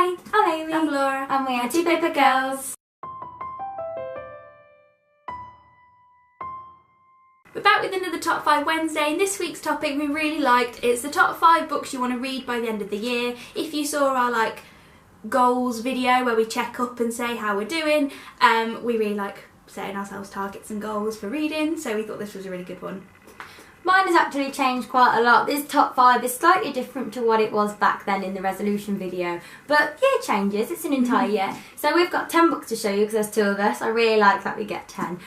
Hi, I'm Amy. I'm Laura. And we are Two Paper Girls. We're back with another Top 5 Wednesday, and this week's topic we really liked. It's the top 5 books you want to read by the end of the year. If you saw our goals video where we check up and say how we're doing, we really like setting ourselves targets and goals for reading, so we thought this was a really good one. Mine has actually changed quite a lot. This top 5 is slightly different to what it was back then in the resolution video. But yeah, it changes. It's an entire year. So we've got 10 books to show you because there's 2 of us. I really like that we get 10.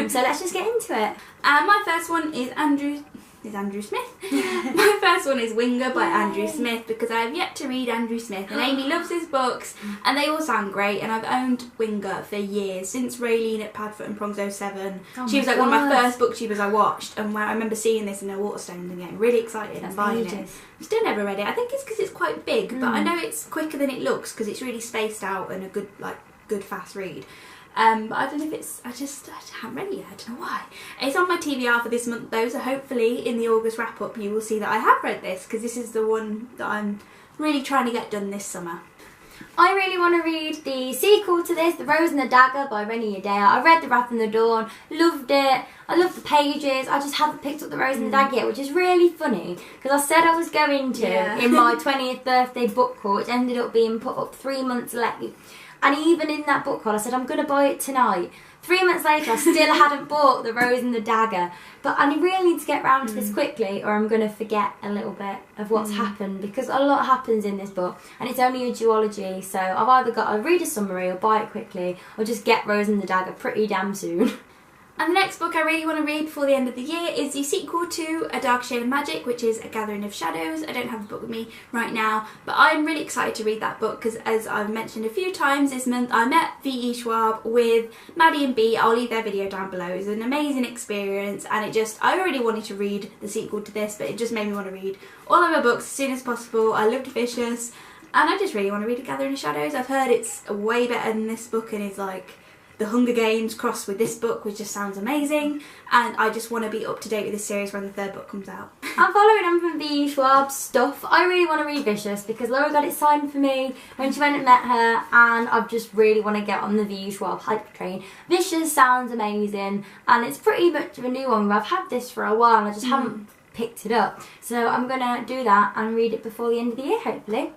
So let's just get into it. My first one is Andrew Smith. My first one is Winger by Andrew Smith, because I have yet to read Andrew Smith, and Amy loves his books and they all sound great, and I've owned Winger for years, since Raylene at Padfoot and Prongs 07. She was one of my first booktubers I watched, and I remember seeing this in her Waterstones and getting really excited and buying it. Still never read it. I think it's because it's quite big, but I know it's quicker than it looks because it's really spaced out and a good fast read. But I don't know if it's, I haven't read it yet, I don't know why. It's on my TBR for this month though, so hopefully in the August wrap up you will see that I have read this, because this is the one that I'm really trying to get done this summer. I really want to read the sequel to this, The Rose and the Dagger by Rennie Adair. I read The Wrath and the Dawn, loved it. I love the pages. I just haven't picked up The Rose and the Dagger yet, which is really funny because I said I was going to in my 20th birthday book haul, which ended up being put up 3 months late. And even in that book haul, I said, I'm going to buy it tonight. 3 months later, I still hadn't bought The Rose and the Dagger. But I really need to get round to this quickly, or I'm going to forget a little bit of what's happened, because a lot happens in this book, and it's only a duology, so I've either got to read a summary or buy it quickly, or just get Rose and the Dagger pretty damn soon. And the next book I really want to read before the end of the year is the sequel to A Dark Shade of Magic, which is A Gathering of Shadows. I don't have the book with me right now, but I'm really excited to read that book because, as I've mentioned a few times this month, I met V.E. Schwab with Maddie and B. I'll leave their video down below. It was an amazing experience, and I already wanted to read the sequel to this, but it just made me want to read all of her books as soon as possible. I loved Vicious, and I just really want to read A Gathering of Shadows. I've heard it's way better than this book, and it's like The Hunger Games crossed with this book, which just sounds amazing, and I just want to be up to date with this series when the 3rd book comes out. I'm following on from V.E. Schwab's stuff. I really want to read Vicious because Laura got it signed for me when she went and met her, and I just really want to get on the V.E. Schwab hype train. Vicious sounds amazing, and it's pretty much of a new one. I've had this for a while and I just haven't picked it up, so I'm going to do that and read it before the end of the year, hopefully.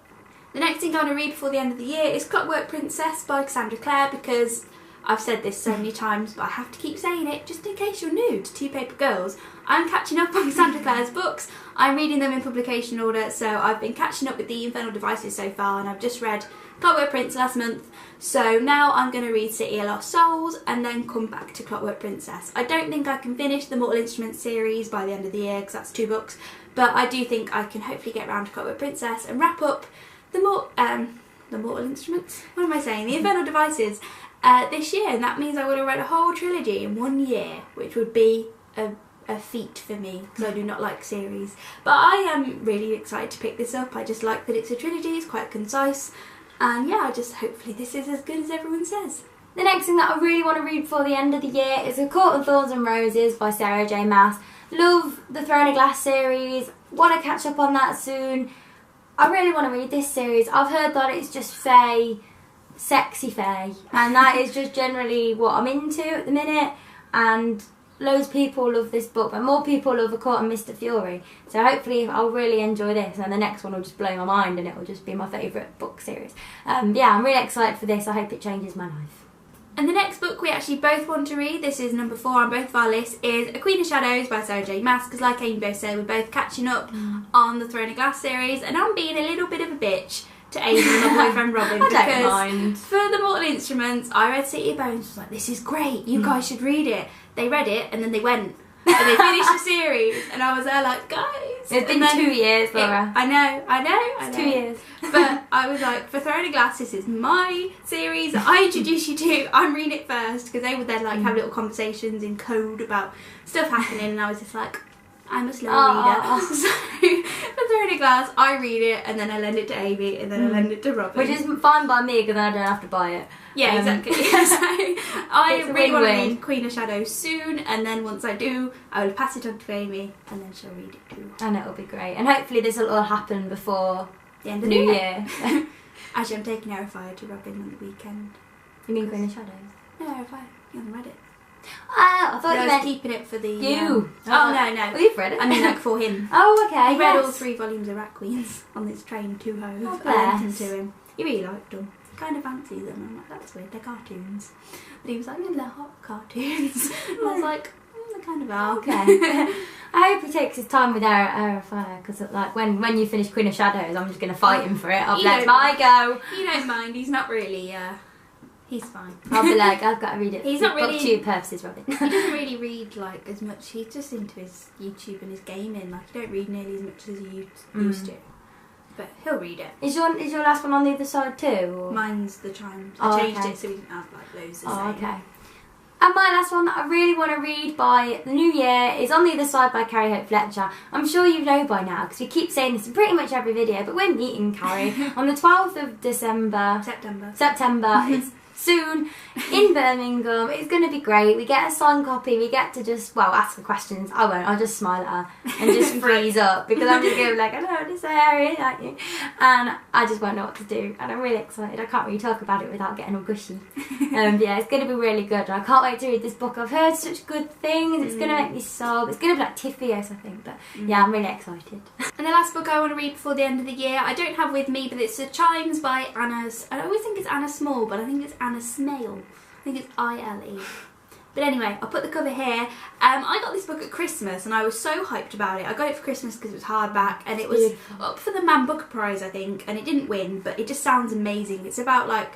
The next thing I want to read before the end of the year is Clockwork Princess by Cassandra Clare, because I've said this so many times, but I have to keep saying it just in case you're new to Two Paper Girls. I'm catching up on Cassandra Clare's books. I'm reading them in publication order, so I've been catching up with the Infernal Devices so far, and I've just read Clockwork Prince last month. So now I'm going to read City of Lost Souls and then come back to Clockwork Princess. I don't think I can finish the Mortal Instruments series by the end of the year, because that's 2 books, but I do think I can hopefully get around to Clockwork Princess and wrap up the Mortal Instruments? What am I saying? The Infernal Devices this year, and that means I would have read a whole trilogy in 1 year, which would be a feat for me because I do not like series. But I am really excited to pick this up. I just like that it's a trilogy, it's quite concise, and yeah, hopefully this is as good as everyone says. The next thing that I really want to read before the end of the year is A Court of Thorns and Roses by Sarah J. Maas. Love the Throne of Glass series, want to catch up on that soon. I really want to read this series. I've heard that it's just fae, sexy fae, and that is just generally what I'm into at the minute, and loads of people love this book, and more people love A Court and Mr. Fury, so hopefully I'll really enjoy this, and the next one will just blow my mind and it will just be my favourite book series. Yeah, I'm really excited for this. I hope it changes my life. And the next book we actually both want to read, this is number 4 on both of our lists, is A Queen of Shadows by Sarah J. Maas, because like Amy both said, we're both catching up on the Throne of Glass series, and I'm being a little bit of a bitch to Amy and my boyfriend Robin, because for the Mortal Instruments, I read City of Bones, was like, this is great, you guys should read it. They read it, and then they went and they finished the series, and I was there like, guys. It's been 2 years, Laura. I know. It's 2 years. But I was like, for Throne of Glass, this is my series that I introduced you to. I'm reading it first, because they would then have little conversations in code about stuff happening, and I was just like, I'm a slow reader. So for Throne of Glass, I read it, and then I lend it to Amy, and then I lend it to Robin. Which is fine by me, because then I don't have to buy it. Yeah, exactly. So I really want to read Queen of Shadows soon, and then once I do, I will pass it on to Amy, and then she'll read it too. And it'll be great. And hopefully this will all happen before the end of New Year. Actually, I'm taking Aerofire to rub in on the weekend. You mean Green Shadows? No, Aerofire. You haven't read it. I thought I you was meant keeping it for the... you. Oh, no. Well, you've read it. I mean, like, for him. Oh, okay. He read yes. all 3 volumes of Rat Queens on this train to Hove. Oh, I lent them bless. to him. He really liked them. Kind of fancy them. I'm like, that's weird, they're cartoons. But he was like, no, they're hot cartoons. And I was like, they kind of are. Okay. I hope he takes his time with Aerofire, because like when you finish Queen of Shadows, I'm just going to fight him for it. I'll be like, my go. You don't mind, he's not really, he's fine. I'll be like, I've got to read it. He's for not really... BookTube purposes, Robin. He doesn't really read like as much, he's just into his YouTube and his gaming. Like, he don't read nearly as much as he used to. But he'll read it. Is your last one on the other side too? Or? Mine's The Chimes. Oh, I changed okay. it so we didn't have like loads of Oh, same. okay. And my last one that I really want to read by the new year is On the Other Side by Carrie Hope Fletcher. I'm sure you know by now because we keep saying this in pretty much every video, but we're meeting Carrie on the 12th of December. September. It's soon in Birmingham. It's going to be great. We get a signed copy. We get to just, well, ask her questions. I won't. I'll just smile at her and just freeze up because I'm just going to be like, I don't know what to say, I really like you. And I just won't know what to do. And I'm really excited. I can't really talk about it without getting all gushy. Yeah, it's going to be really good. I can't wait to read this book. I've heard such good things. It's going to make me sob. It's going to be like TIFF-ios, I think. But yeah, I'm really excited. And the last book I want to read before the end of the year, I don't have with me, but it's The Chimes by Anna... I always think it's Anna Small, but I think it's Anna Smale. I think it's I-L-E. But anyway, I'll put the cover here. I got this book at Christmas and I was so hyped about it. I got it for Christmas because it was hardback and it was up for the Man Booker Prize, I think, and it didn't win, but it just sounds amazing. It's about, like,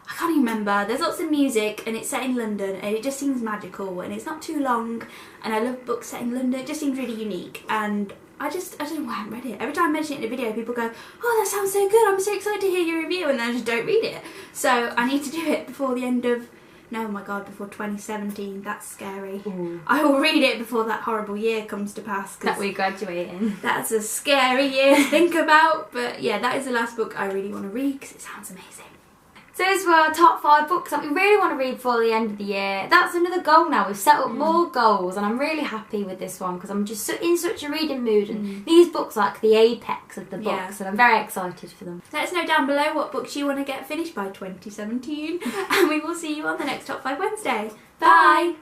I can't even remember. There's lots of music and it's set in London and it just seems magical and it's not too long and I love books set in London. It just seems really unique and I don't know why I haven't read it. Every time I mention it in a video, people go, oh, that sounds so good, I'm so excited to hear your review, and then I just don't read it. So I need to do it before the end of, no, my God, before 2017. That's scary. Ooh. I will read it before that horrible year comes to pass. That we graduate in. That's a scary year to think about, but yeah, that is the last book I really want to read because it sounds amazing. So those were our top 5 books that we really want to read before the end of the year. That's another goal now. We've set up more goals and I'm really happy with this one because I'm just in such a reading mood and these books are like the apex of the books and I'm very excited for them. Let us know down below what books you want to get finished by 2017 and we will see you on the next Top 5 Wednesday. Bye!